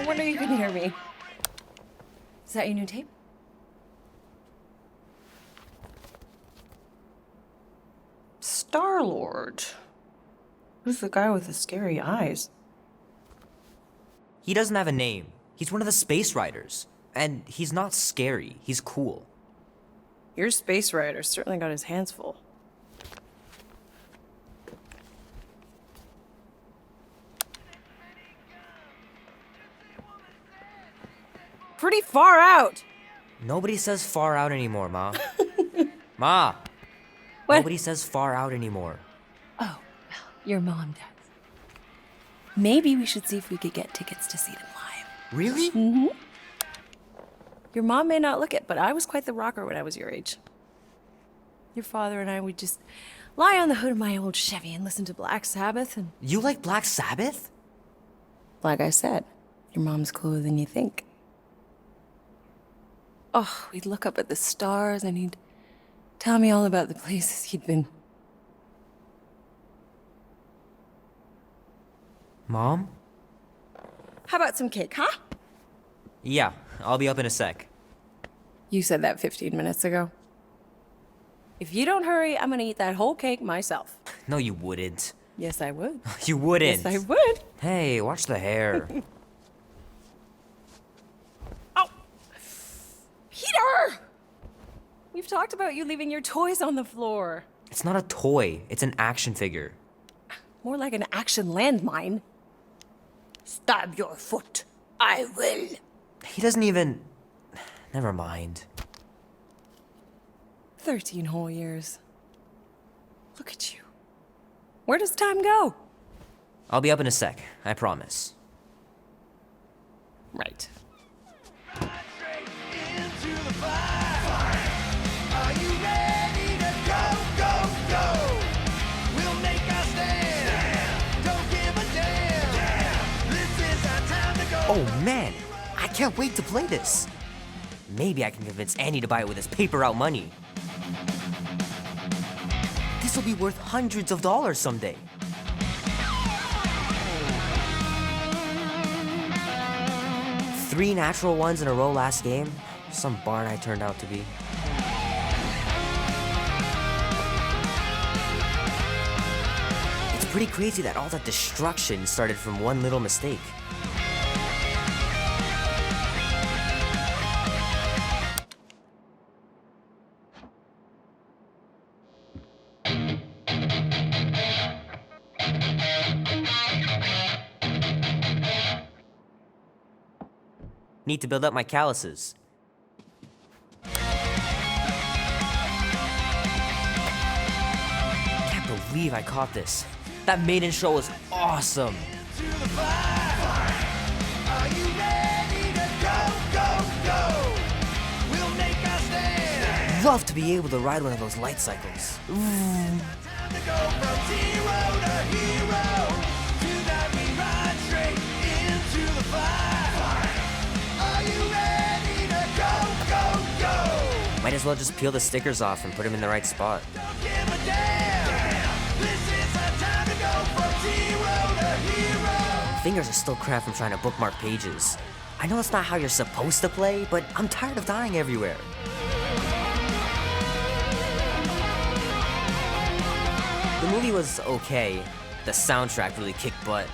wonder you can hear me. Is that your new tape? Star-Lord. Who's the guy with the scary eyes? He doesn't have a name. He's one of the space riders. And he's not scary. He's cool. Your space rider certainly got his hands full. Pretty far out. Nobody says far out anymore, Ma. Ma! What? Nobody says far out anymore. Oh, well, your mom does. Maybe we should see if we could get tickets to see them live. Really? Mm-hmm. Your mom may not look it, but I was quite the rocker when I was your age. Your father and I would just lie on the hood of my old Chevy and listen to Black Sabbath and... You like Black Sabbath? Like I said, your mom's cooler than you think. Oh, we'd look up at the stars and he'd tell me all about the places he'd been. Mom? How about some cake, huh? Yeah, I'll be up in a sec. You said that 15 minutes ago. If you don't hurry, I'm gonna eat that whole cake myself. No, you wouldn't. Yes, I would. You wouldn't. Yes, I would. Hey, watch the hair. Oh! Peter! We've talked about you leaving your toys on the floor. It's not a toy. It's an action figure. More like an action landmine. Stab your foot. I will. He doesn't even... Never mind. 13 whole years. Look at you. Where does time go? I'll be up in a sec, I promise. Right. Oh man, I can't wait to play this. Maybe I can convince Annie to buy it with his paper out money. This will be worth hundreds of dollars someday. Three natural ones in a row last game. Some barn I turned out to be. It's pretty crazy that all that destruction started from one little mistake. Need to build up my calluses. Can't believe I caught this. That maiden show was awesome. Love to be able to ride one of those light cycles. Might as well just peel the stickers off and put them in the right spot. Fingers are still cramped from trying to bookmark pages. I know it's not how you're supposed to play, but I'm tired of dying everywhere. The movie was okay. The soundtrack really kicked butt.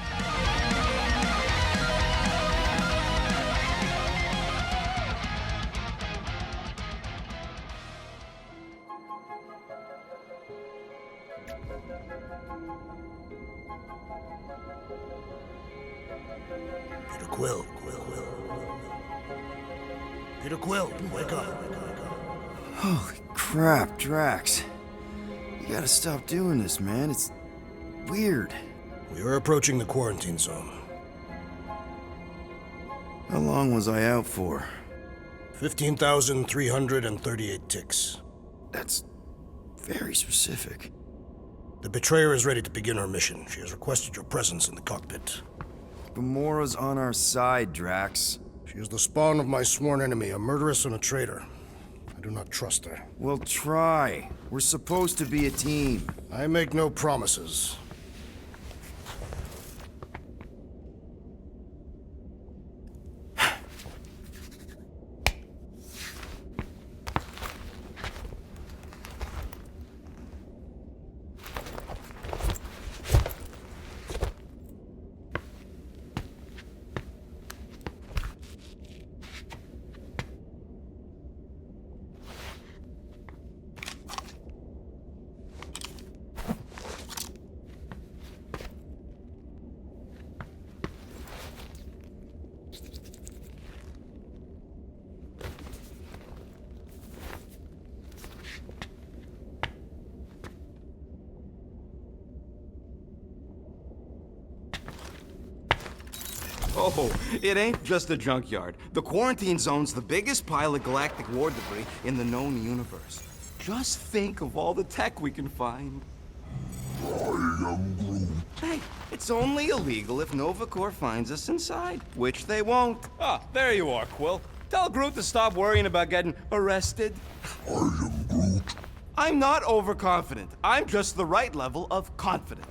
Peter Quill, wake up. Holy crap, Drax. You gotta stop doing this, man. It's weird. We are approaching the quarantine zone. How long was I out for? 15,338 ticks. That's very specific. The betrayer is ready to begin her mission. She has requested your presence in the cockpit. Gamora's on our side, Drax. She is the spawn of my sworn enemy, a murderess and a traitor. I do not trust her. We'll try. We're supposed to be a team. I make no promises. Oh, it ain't just a junkyard. The quarantine zone's the biggest pile of galactic war debris in the known universe. Just think of all the tech we can find. Hey, it's only illegal if Nova Corps finds us inside, which they won't. Ah, there you are, Quill. Tell Groot to stop worrying about getting arrested. I am Groot. I'm not overconfident. I'm just the right level of confident.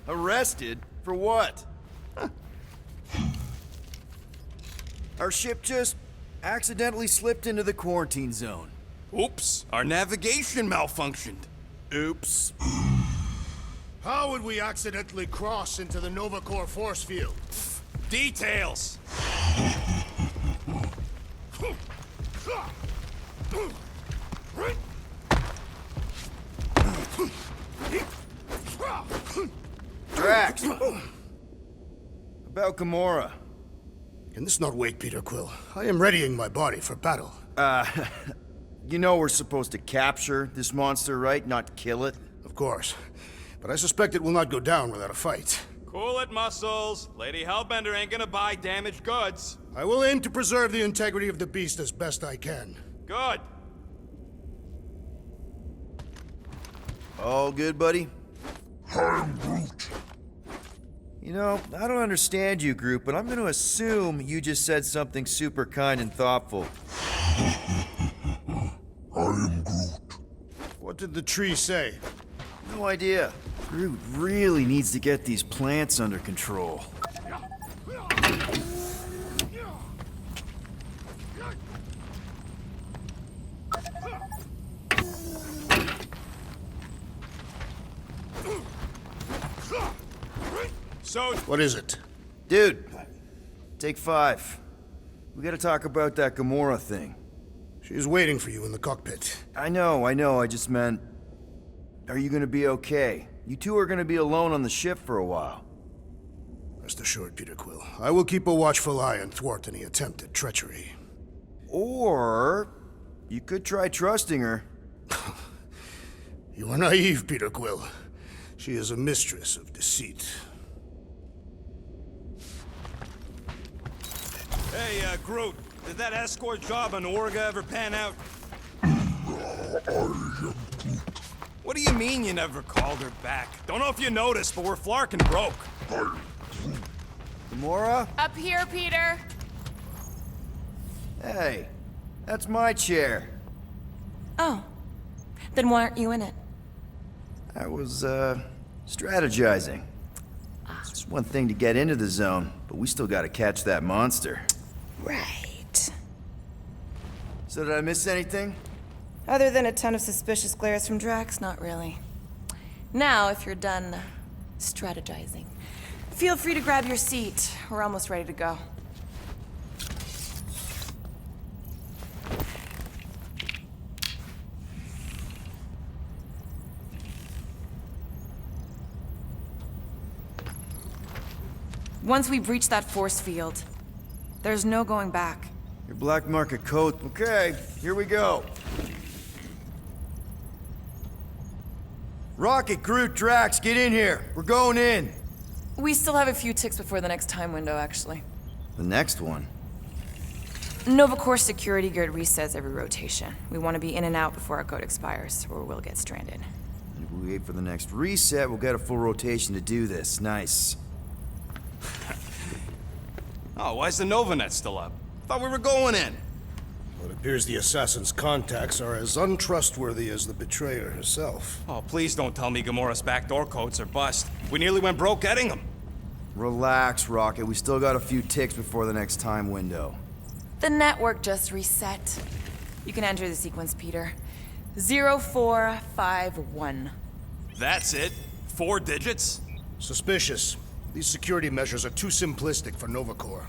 Arrested? For what? Our ship just accidentally slipped into the quarantine zone. Oops, our navigation malfunctioned. Oops. How would we accidentally cross into the Nova Corps force field? Details. Drax! About Gamora. Can this not wait, Peter Quill? I am readying my body for battle. You know we're supposed to capture this monster, right? Not kill it? Of course. But I suspect it will not go down without a fight. Cool it, Muscles. Lady Hellbender ain't gonna buy damaged goods. I will aim to preserve the integrity of the beast as best I can. Good. All good, buddy? I'm Groot. You know, I don't understand you, Groot, but I'm gonna assume you just said something super kind and thoughtful. I am Groot. What did the tree say? No idea. Groot really needs to get these plants under control. So, What is it? Dude, take 5. We gotta talk about that Gamora thing. She is waiting for you in the cockpit. I know, I just meant... Are you gonna be okay? You two are gonna be alone on the ship for a while. Rest assured, Peter Quill. I will keep a watchful eye and thwart any attempt at treachery. Or... you could try trusting her. You are naive, Peter Quill. She is a mistress of deceit. hey, Groot, did that escort job on Orga ever pan out? What do you mean you never called her back? Don't know if you noticed, but we're flarkin' broke. Gamora? Up here, Peter. Hey, that's my chair. Oh. Then why aren't you in it? I was, strategizing. It's just one thing to get into the zone, but we still gotta catch that monster. Right. So did I miss anything? Other than a ton of suspicious glares from Drax, not really. Now, if you're done strategizing, feel free to grab your seat. We're almost ready to go. Once we've reached that force field, there's no going back. Your black market coat. Okay, here we go. Rocket, Groot, Drax, get in here. We're going in. We still have a few ticks before the next time window, actually. The next one? Nova Corps security grid resets every rotation. We want to be in and out before our code expires, or we'll get stranded. If we wait for the next reset, we'll get a full rotation to do this. Nice. Oh, why's the Novanet still up? Thought we were going in. Well, it appears the assassin's contacts are as untrustworthy as the betrayer herself. Oh, please don't tell me Gamora's backdoor codes are bust. We nearly went broke getting them. Relax, Rocket. We still got a few ticks before the next time window. The network just reset. You can enter the sequence, Peter. 0451. That's it? 4 digits? Suspicious. These security measures are too simplistic for Nova Corps.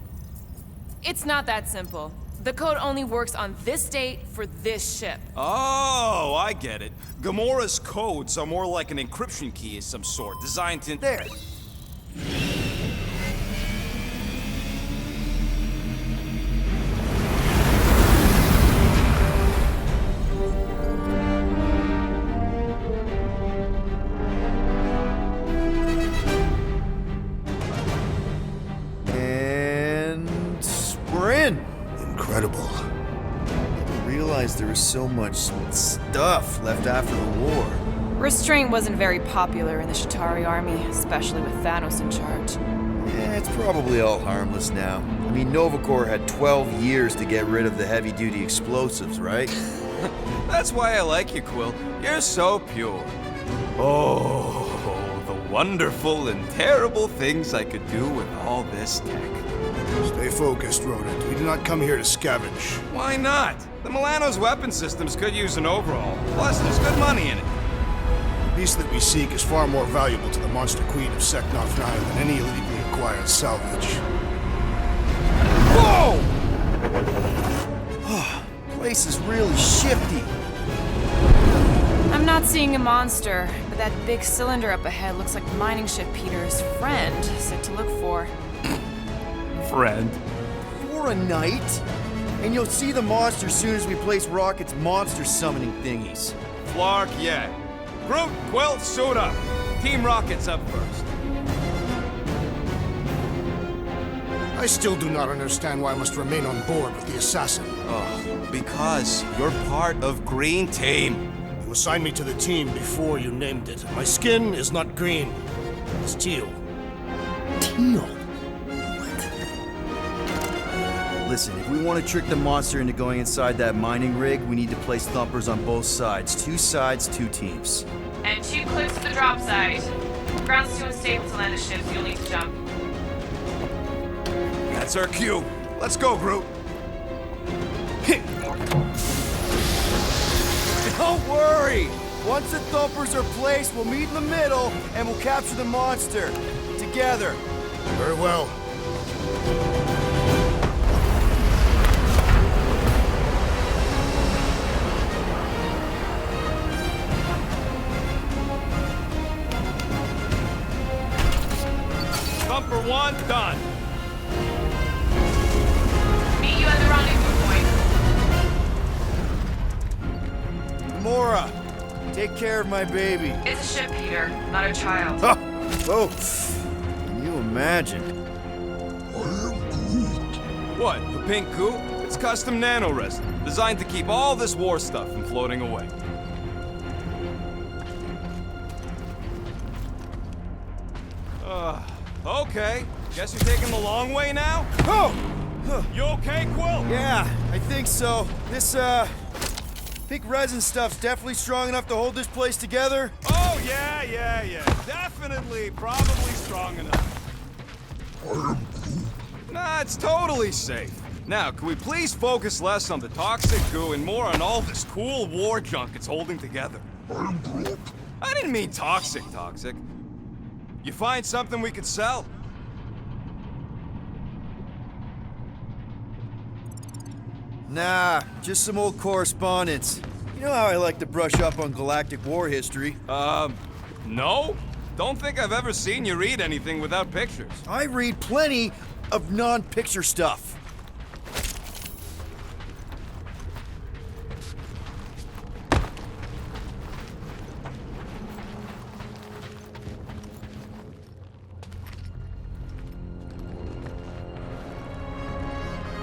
It's not that simple. The code only works on this date for this ship. Oh, I get it. Gamora's codes are more like an encryption key of some sort, designed to... There. realized there was so much stuff left after the war. Restraint wasn't very popular in the Shatari army, especially with Thanos in charge. Yeah, it's probably all harmless now. I mean, Nova Corps had 12 years to get rid of the heavy-duty explosives, right? That's why I like you, Quill. You're so pure. Oh, the wonderful and terrible things I could do with all this tech. Stay focused, Rodent. We do not come here to scavenge. Why not? The Milano's weapon systems could use an overhaul. Plus, there's good money in it. The piece that we seek is far more valuable to the Monster Queen of Seknov 9 than any illegally acquired salvage. Whoa! Place is really shifty. I'm not seeing a monster, but that big cylinder up ahead looks like the mining ship Peter's friend said to look for. Friend. For a night? And you'll see the monster soon as we place Rocket's monster summoning thingies. Flark, yeah. Groot, Quill, suit up. Team Rocket's up first. I still do not understand why I must remain on board with the assassin. Oh, because you're part of Green Team. You assigned me to the team before you named it. My skin is not green. It's teal. Teal? Listen, if we want to trick the monster into going inside that mining rig, we need to place thumpers on both sides. 2 sides, 2 teams. And 2 clips to the drop side. Ground's too unstable to land the ship, so you'll need to jump. That's our cue. Let's go, Groot. Don't worry! Once the thumpers are placed, we'll meet in the middle and we'll capture the monster. Together. Very well. Thumper 1, done. Meet you at the rendezvous point. Mora, take care of my baby. It's a ship, Peter, not a child. Oh, can you imagine? What, the pink goo? It's custom nano resin, designed to keep all this war stuff from floating away. Okay. Guess you're taking the long way now? Oh! You okay, Quill? Yeah, I think so. This, pink resin stuff's definitely strong enough to hold this place together. Oh, yeah. Definitely, probably strong enough. Nah, it's totally safe. Now, can we please focus less on the toxic goo and more on all this cool war junk it's holding together? I didn't mean toxic. You find something we could sell? Nah, just some old correspondence. You know how I like to brush up on galactic war history. No? Don't think I've ever seen you read anything without pictures. I read plenty of non-picture stuff.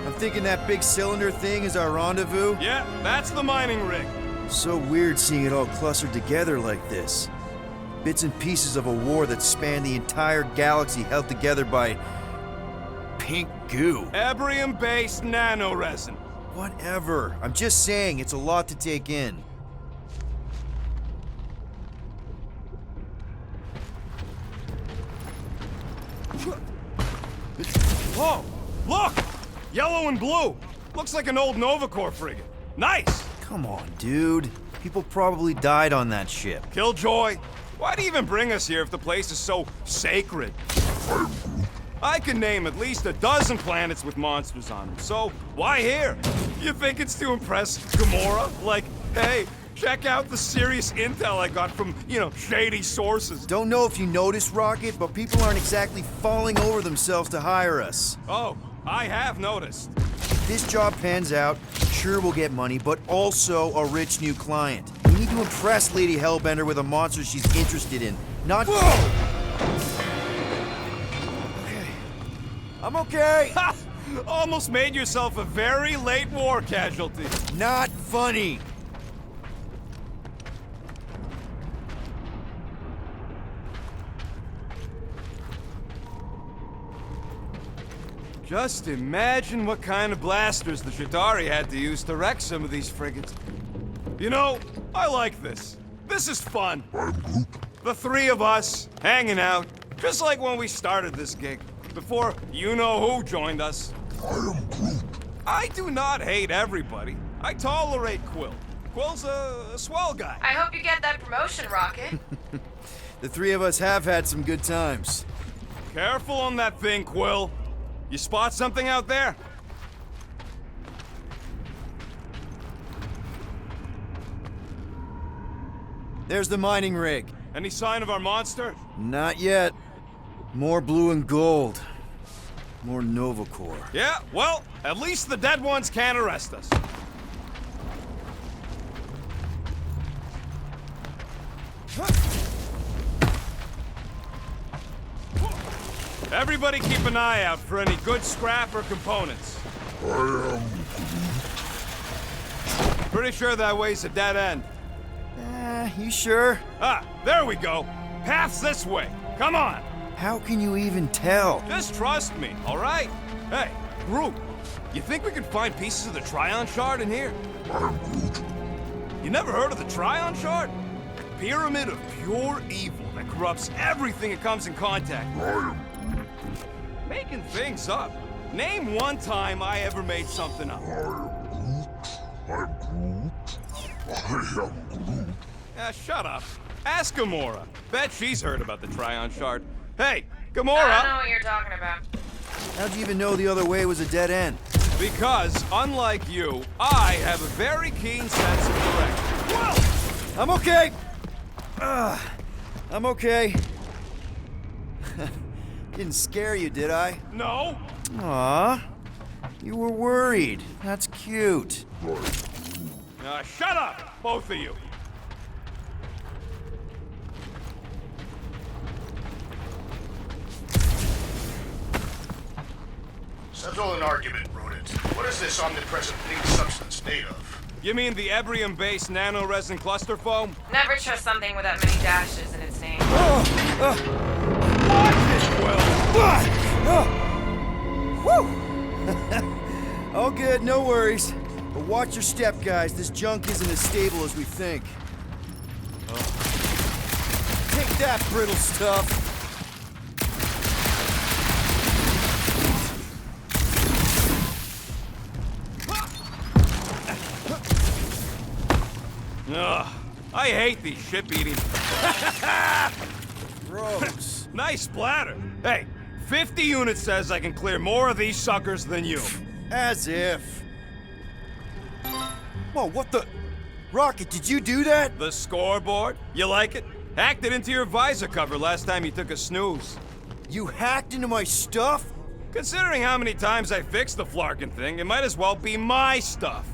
I'm thinking that big cylinder thing is our rendezvous. Yeah, that's the mining rig. So weird seeing it all clustered together like this. Bits and pieces of a war that spanned the entire galaxy held together by pink goo. Ebrium-based nanoresin. Whatever. I'm just saying, it's a lot to take in. Whoa! Look! Yellow and blue. Looks like an old Nova Corps frigate. Nice! Come on, dude. People probably died on that ship. Killjoy, why do you even bring us here if the place is so sacred? I can name at least a dozen planets with monsters on them, so why here? You think it's to impress Gamora? Like, hey, check out the serious intel I got from, shady sources. Don't know if you noticed, Rocket, but people aren't exactly falling over themselves to hire us. Oh, I have noticed. If this job pans out, sure we'll get money, but also a rich new client. We need to impress Lady Hellbender with a monster she's interested in, not— Whoa! Okay. I'm okay! Ha! Almost made yourself a very late war casualty. Not funny. Just imagine what kind of blasters the Chitauri had to use to wreck some of these frigates. You know, I like this. This is fun. I'm Groot. The three of us, hanging out, just like when we started this gig, before you-know-who joined us. I am Groot. I do not hate everybody. I tolerate Quill. Quill's a swell guy. I hope you get that promotion, Rocket. The three of us have had some good times. Careful on that thing, Quill. You spot something out there? There's the mining rig. Any sign of our monster? Not yet. More blue and gold. More Nova Corps. Yeah, well, at least the dead ones can't arrest us. Everybody keep an eye out for any good scrap or components. I am Pretty sure that way's a dead end. You sure? Ah, there we go. Path's this way. Come on. How can you even tell? Just trust me, all right? Hey, Groot, you think we can find pieces of the Tryon Shard in here? I'm Groot. You never heard of the Tryon Shard? Pyramid of pure evil that corrupts everything it comes in contact with. I am Making things up. Name one time I ever made something up. Groot. I'm Groot. I am Groot. Shut up. Ask Gamora. Bet she's heard about the Tryon Shard. Hey, Gamora! I don't know what you're talking about. How'd you even know the other way was a dead end? Because, unlike you, I have a very keen sense of direction. Whoa! I'm okay. I'm okay. Didn't scare you, did I? No? Aw. You were worried. That's cute. Shut up, both of you. Settle an argument, rodent. What is this omnipresent pink substance made of? You mean the Ebrium-based nanoresin cluster foam? Never trust something with that many dashes in its name. All good, no worries. But watch your step, guys. This junk isn't as stable as we think. Take that, brittle stuff. Ugh, I hate these ship-eating. Gross. Nice splatter. Hey, 50 units says I can clear more of these suckers than you. As if. Whoa, what the? Rocket, did you do that? The scoreboard? You like it? Hacked it into your visor cover last time you took a snooze. You hacked into my stuff? Considering how many times I fixed the flarkin' thing, it might as well be my stuff.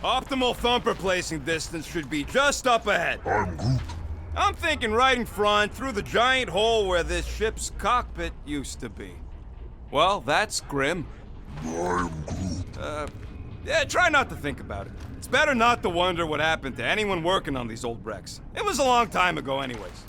Optimal thumper placing distance should be just up ahead. I'm Groot. I'm thinking right in front, through the giant hole where this ship's cockpit used to be. Well, that's grim. I'm Groot. Yeah, try not to think about it. It's better not to wonder what happened to anyone working on these old wrecks. It was a long time ago anyways.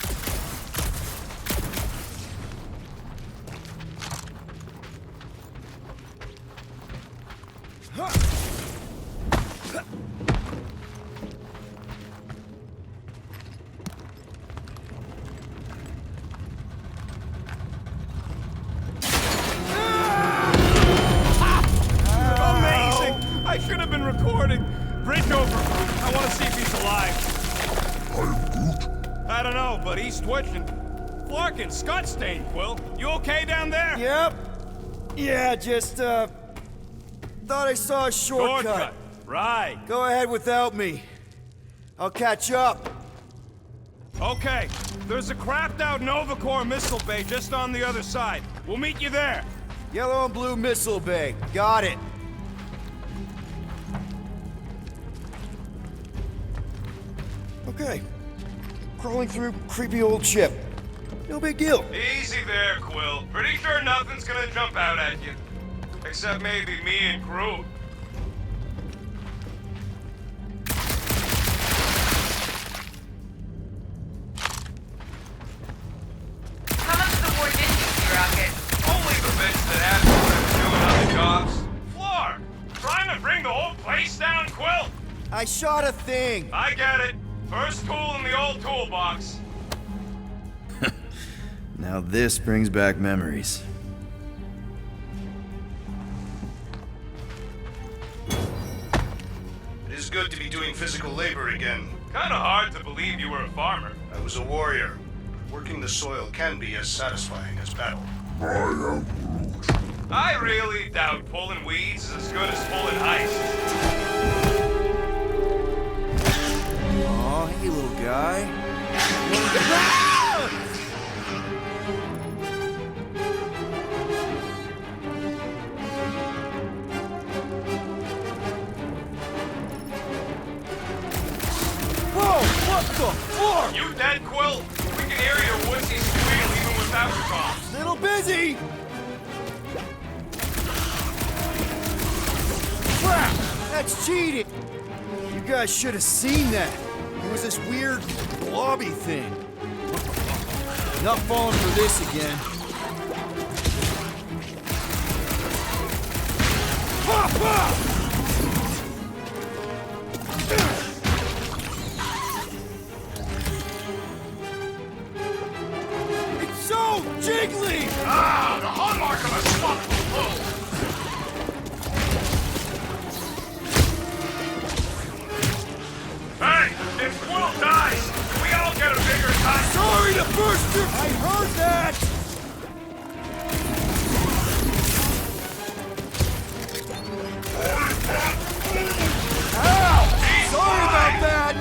I should have been recording. Bridge over. I want to see if he's alive. I'm Groot. I don't know, but he's twitching. Flarkin, Scott stain, Quill. You okay down there? Yep. Yeah, just, thought I saw a shortcut. Right. Go ahead without me. I'll catch up. Okay. There's a crapped out Nova Corps missile bay just on the other side. We'll meet you there. Yellow and blue missile bay. Got it. Okay. Crawling through creepy old ship. No big deal. Easy there, Quill. Pretty sure nothing's gonna jump out at you. Except maybe me and Groot. How much of the war did you see, Rocket? Only the bits that had to doing other jobs. Floor! Trying to bring the whole place down, Quill? I shot a thing. I get it. First tool in the old toolbox. Now this brings back memories. It is good to be doing physical labor again. Kinda hard to believe you were a farmer. I was a warrior. Working the soil can be as satisfying as battle. I am Groot. I really doubt pulling weeds is as good as pulling ice. Aw, hey little guy. Whoa, what the fuck? You dead, Quill? We can hear your woodsy squeal even without your comms. Little busy! Crap! That's cheating! You guys should have seen that. It was this weird blobby thing. Not falling for this again. Pop up! It's so jiggly! Ah, the hallmark of a swamp fool! Hey, if Quill dies, we all get a bigger cut. Sorry to burst your... I heard that! Ow! Sorry about that!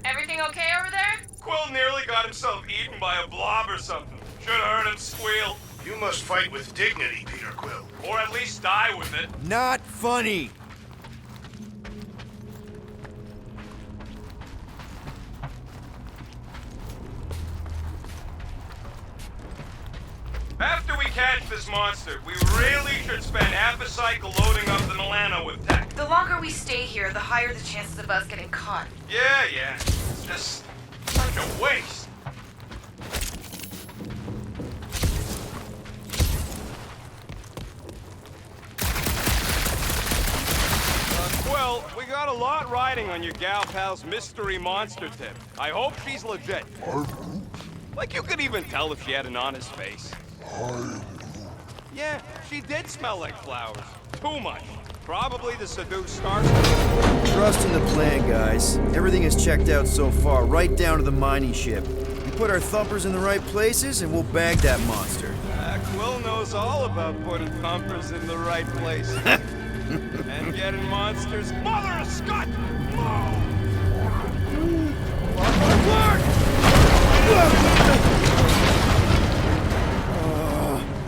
Everything okay over there? Quill nearly got himself eaten by a blob or something. Should have heard him squeal. You must fight with dignity, Peter Quill. Or at least die with it. Not funny. After we catch this monster, we really should spend half a cycle loading up the Milano with tech. The longer we stay here, the higher the chances of us getting caught. Yeah. It's just such a waste. Well, we got a lot riding on your gal pal's mystery monster tip. I hope she's legit. I'm Groot. Like you could even tell if she had an honest face. I am Groot. Yeah, she did smell like flowers. Too much. Probably to seduce stars. Trust in the plan, guys. Everything is checked out so far, right down to the mining ship. We put our thumpers in the right places, and we'll bag that monster. Quill knows all about putting thumpers in the right place. And getting monsters. Mother of Scott!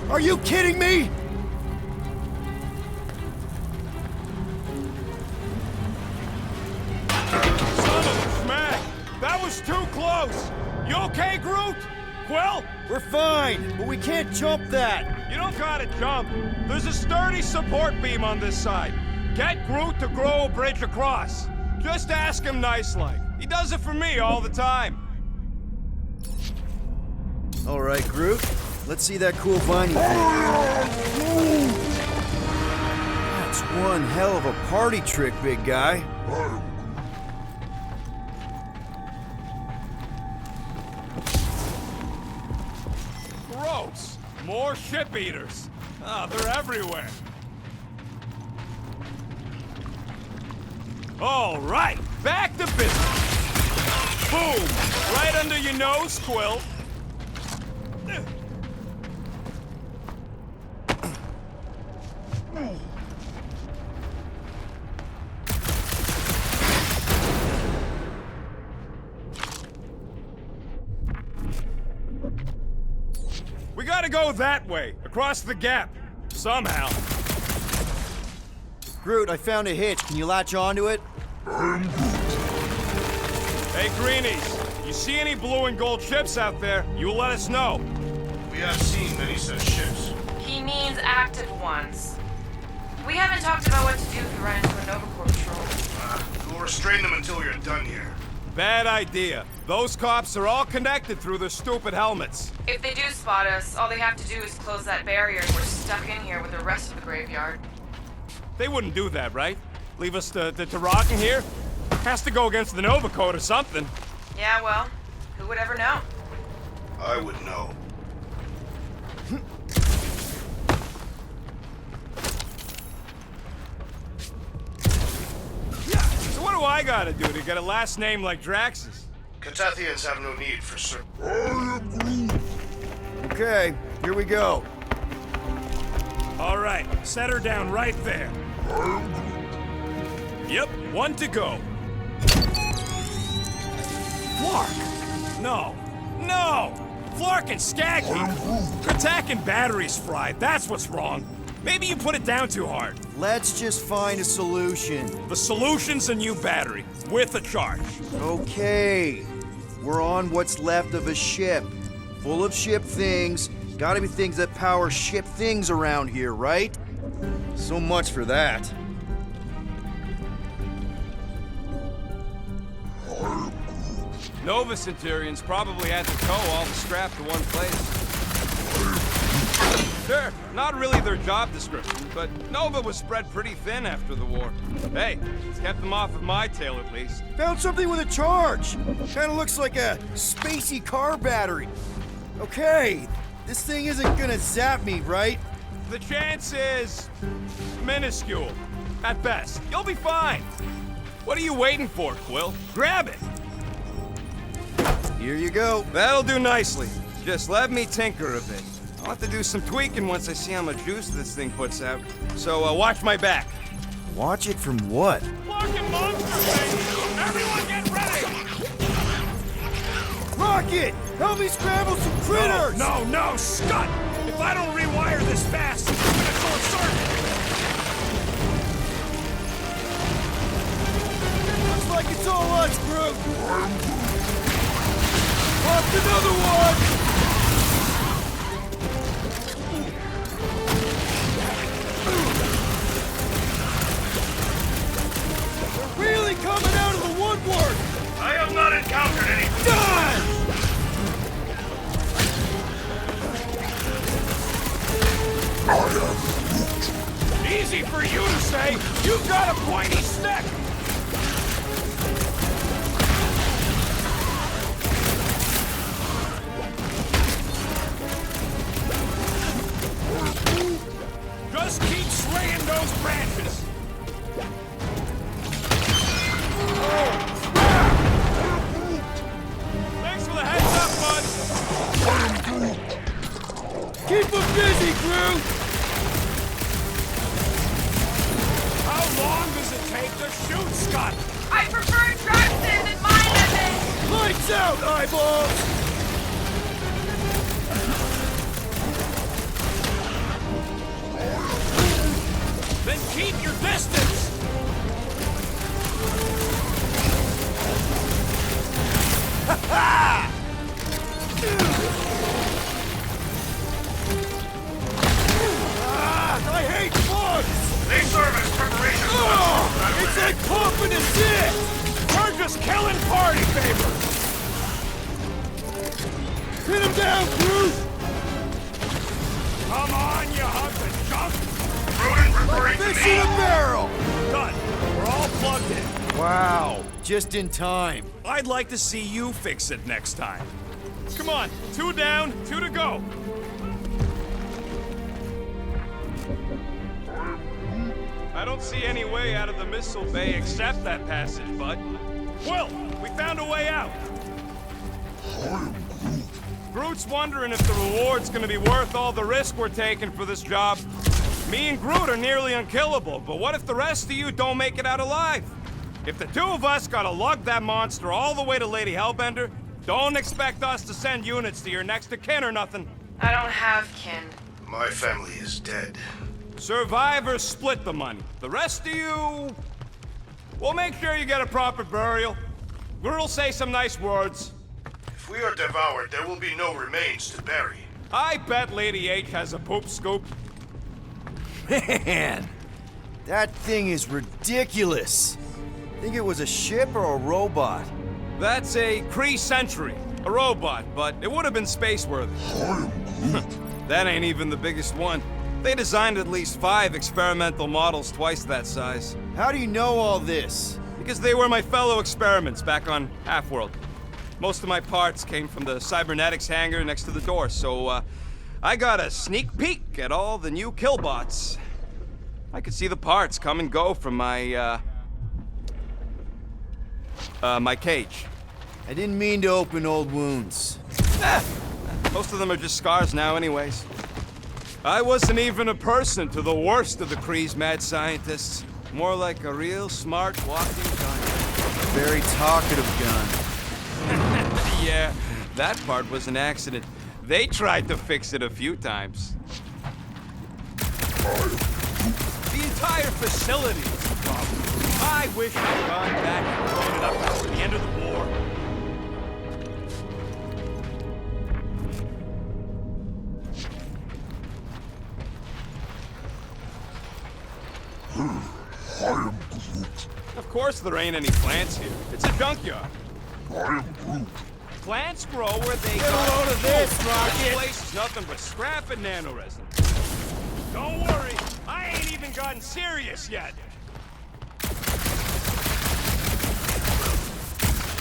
Are you kidding me? Son of a smack! That was too close! You okay, Groot? Quill? We're fine, but we can't jump that. You don't gotta jump. There's a sturdy support beam on this side. Get Groot to grow a bridge across. Just ask him nice-like. He does it for me all the time. All right, Groot. Let's see that cool viney thing. That's one hell of a party trick, big guy. I'm Gross. More ship eaters. Ah, they're everywhere. All right, back to business. Boom! Right under your nose, Quill. We gotta go that way, across the gap. Somehow. Groot, I found a hitch. Can you latch onto it? Hey, Greenies, You see any blue and gold ships out there, you let us know. We have seen many such ships. He means active ones. We haven't talked about what to do if we run into a Nova Corps patrol. We'll restrain them until we are done here. Bad idea. Those cops are all connected through their stupid helmets. If they do spot us, all they have to do is close that barrier and we're stuck in here with the rest of the graveyard. They wouldn't do that, right? Leave us to rot in here? Has to go against the Nova Code or something. Yeah, well, who would ever know? I would know. So what do I gotta do to get a last name like Drax's? Catathians have no need for Okay, here we go. All right, set her down right there. Yep, one to go. Flark! No, no! Flark and Skaggy! Attack and batteries fried, that's what's wrong. Maybe you put it down too hard. Let's just find a solution. The solution's a new battery, with a charge. Okay, we're on what's left of a ship. Full of ship things. Gotta be things that power ship things around here, right? So much for that. Nova Centurions probably had to tow all the scrap to one place. Sure, not really their job description, but Nova was spread pretty thin after the war. Hey, it's kept them off of my tail at least. Found something with a charge. Kinda looks like a spacey car battery. Okay, this thing isn't gonna zap me, right? The chance is minuscule, at best. You'll be fine. What are you waiting for, Quill? Grab it. Here you go. That'll do nicely. Just let me tinker a bit. I'll have to do some tweaking once I see how much juice this thing puts out. So watch my back. Watch it from what? Fucking monster, baby! Everyone get ready! Rocket! Help me scramble some critters! No, Scott! If I don't rewire this fast, it's gonna short circuit! Looks like it's all us, Groot! Popped another one! They're really coming out of the woodwork! I have not encountered any. Done! Easy for you to say! You've got a pointy stick! Just keep slaying those branches! Thanks for the heads up, bud! Keep them busy, Groot! How long does it take to shoot, Scott? I prefer Draxton than my method! Lights out, eyeballs! Then keep your distance! Ha-ha! I hate bugs! They serve as preparation. It's like pumping a dick! We're just killing party favors! Hit him down, Groot! Come on, you hunk of junk! Rodent referring to Fish me. in a barrel! Done. We're all plugged in. Wow, just in time. I'd like to see you fix it next time. Come on, 2 down, 2 to go. I don't see any way out of the missile bay except that passage, bud. Quill, we found a way out. Groot's wondering if the reward's gonna be worth all the risk we're taking for this job. Me and Groot are nearly unkillable, but what if the rest of you don't make it out alive? If the 2 of us gotta lug that monster all the way to Lady Hellbender, don't expect us to send units to your next of kin or nothing. I don't have kin. My family is dead. Survivors split the money. The rest of you... We'll make sure you get a proper burial. Groot'll say some nice words. If we are devoured, there will be no remains to bury. I bet Lady H has a poop scoop. Man, that thing is ridiculous. Think it was a ship or a robot? That's a Kree Sentry, a robot, but it would have been space-worthy. That ain't even the biggest one. They designed at least 5 experimental models twice that size. How do you know all this? Because they were my fellow experiments back on Half-World. Most of my parts came from the cybernetics hangar next to the door, so I got a sneak peek at all the new killbots. I could see the parts come and go from my cage. I didn't mean to open old wounds. Most of them are just scars now anyways. I wasn't even a person to the worst of the Kree's mad scientists. More like a real smart walking gun. Very talkative gun. Yeah, that part was an accident. They tried to fix it a few times. The entire facility was the problem. I wish I'd gone back and blown it up after the end of the war. I am Groot. Of course there ain't any plants here. It's a junkyard. I am Groot. Plants grow where they Get a go. load of this, Rocket! This place is nothing but scrap and nanoresin. Don't worry, I ain't even gotten serious yet.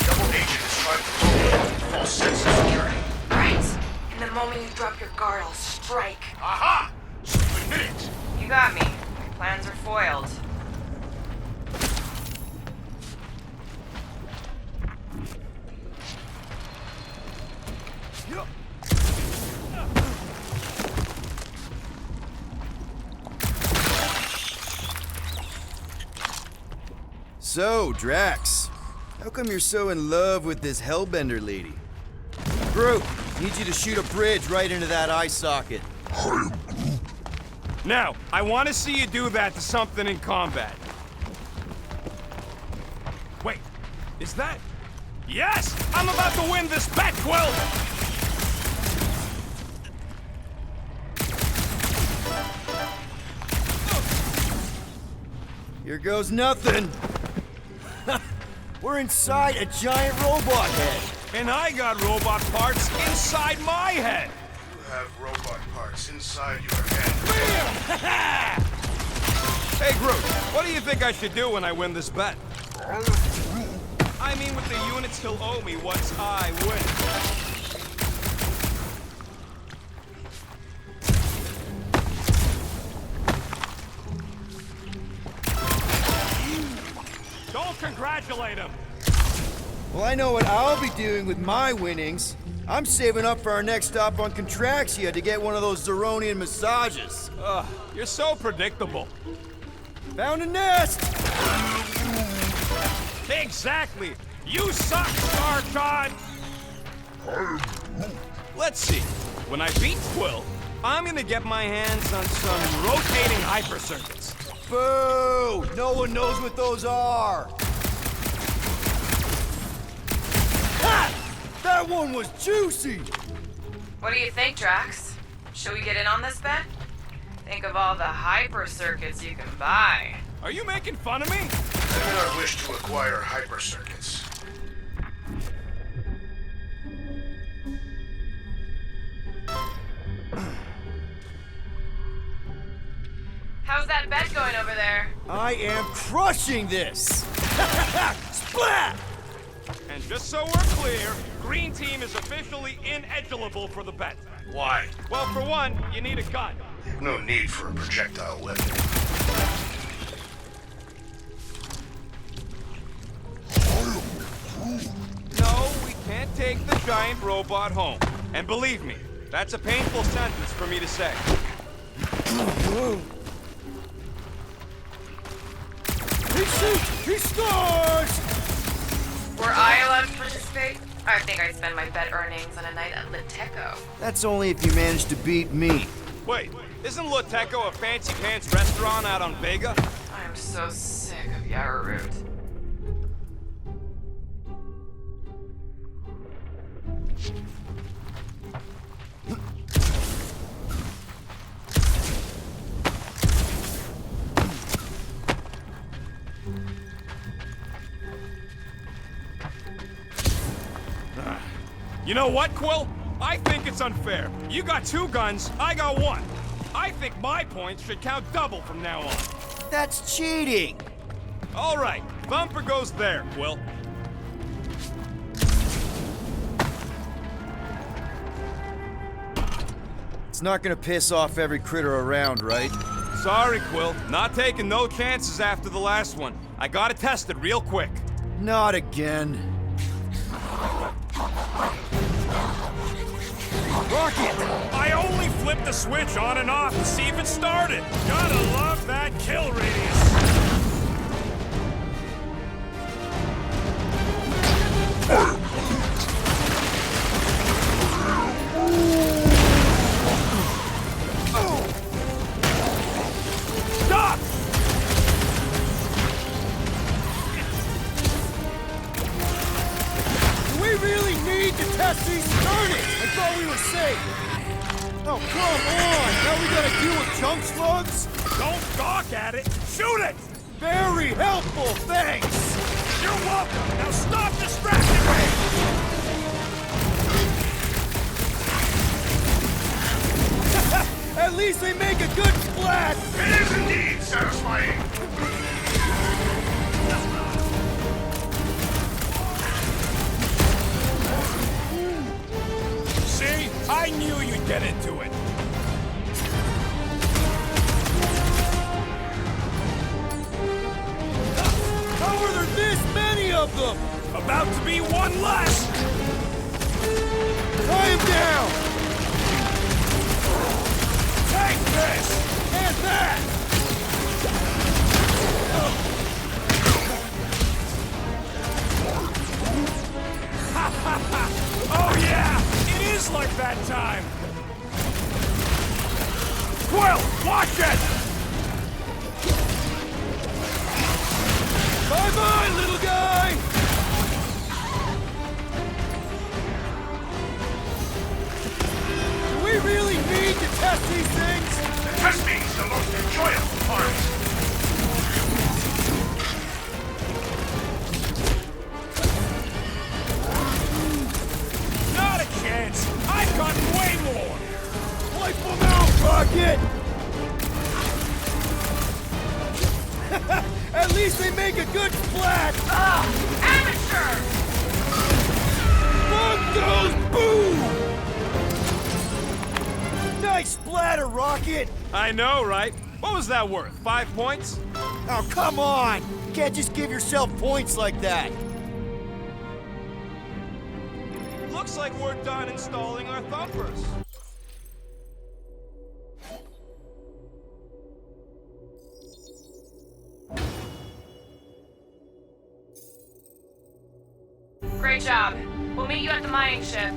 Double agent is trying to pull false sense of security. Right. And the moment you drop your guard, I'll strike. Aha! So you admit it. You got me. My plans are foiled. So, Drax, how come you're so in love with this Hellbender lady? Groot, need you to shoot a bridge right into that eye socket. I am Groot. Now, I want to see you do that to something in combat. Wait, is that... Yes! I'm about to win this bet, Quill! Here goes nothing. We're inside a giant robot head. And I got robot parts inside my head! You have robot parts inside your head. Hey, Groot, what do you think I should do when I win this bet? I am Groot. I mean, with the units he'll owe me once I win. Don't congratulate him! Well, I know what I'll be doing with my winnings. I'm saving up for our next stop on Contraxia to get one of those Zeronian massages. Ugh, you're so predictable. Found a nest! Exactly! You suck, Star God! I am Groot. Let's see. When I beat Quill, I'm gonna get my hands on some rotating hyper circuits. Boo! No one knows what those are! Ha! That one was juicy! What do you think, Drax? Should we get in on this bet? Think of all the hyper circuits you can buy. Are you making fun of me? I do not wish to acquire hyper circuits. How's that bet going over there? I am crushing this! Splat! And just so we're clear, Green Team is officially ineligible for the bet. Why? Well, for one, you need a gun. No need for a projectile weapon. No, we can't take the giant robot home. And believe me, that's a painful sentence for me to say. He shoots! He scores! Were I allowed to participate? I think I'd spend my bet earnings on a night at Liteco. That's only if you manage to beat me. Wait, isn't Liteco a fancy pants restaurant out on Vega? I'm so sick of Yarroot. You know what, Quill? I think it's unfair. You got 2 guns, I got 1. I think my points should count double from now on. That's cheating! All right, Thumper goes there, Quill. It's not gonna piss off every critter around, right? Sorry, Quill. Not taking no chances after the last one. I gotta test it real quick. Not again. Rocket! I only flipped the switch on and off to see if it started. Gotta love that kill radius. Stop! Do we really need to test these turnings? I thought we were safe. Oh, come on! Now we gotta deal with chunk slugs? Don't gawk at it. Shoot it! Very helpful, thanks! You're welcome. Now stop distracting me! At least they make a good splat! It is indeed satisfying. See? I knew you'd get into it. How are there this many of them? About to be 1 less! Tie him down! Take this! And that! Oh yeah! It is like that time! Quill, watch it! Bye-bye, little guy! Do we really need to test these things? The testing's the most enjoyable part. Not a chance! I've got way more! Wipe them out, Rocket! At least they make a good splat! Amateur! Fuck those! Boom! Nice splatter, Rocket! I know, right? What was that worth? 5 points? Oh, come on! You can't just give yourself points like that! Looks like we're done installing our thumpers. Great job. We'll meet you at the mining ship.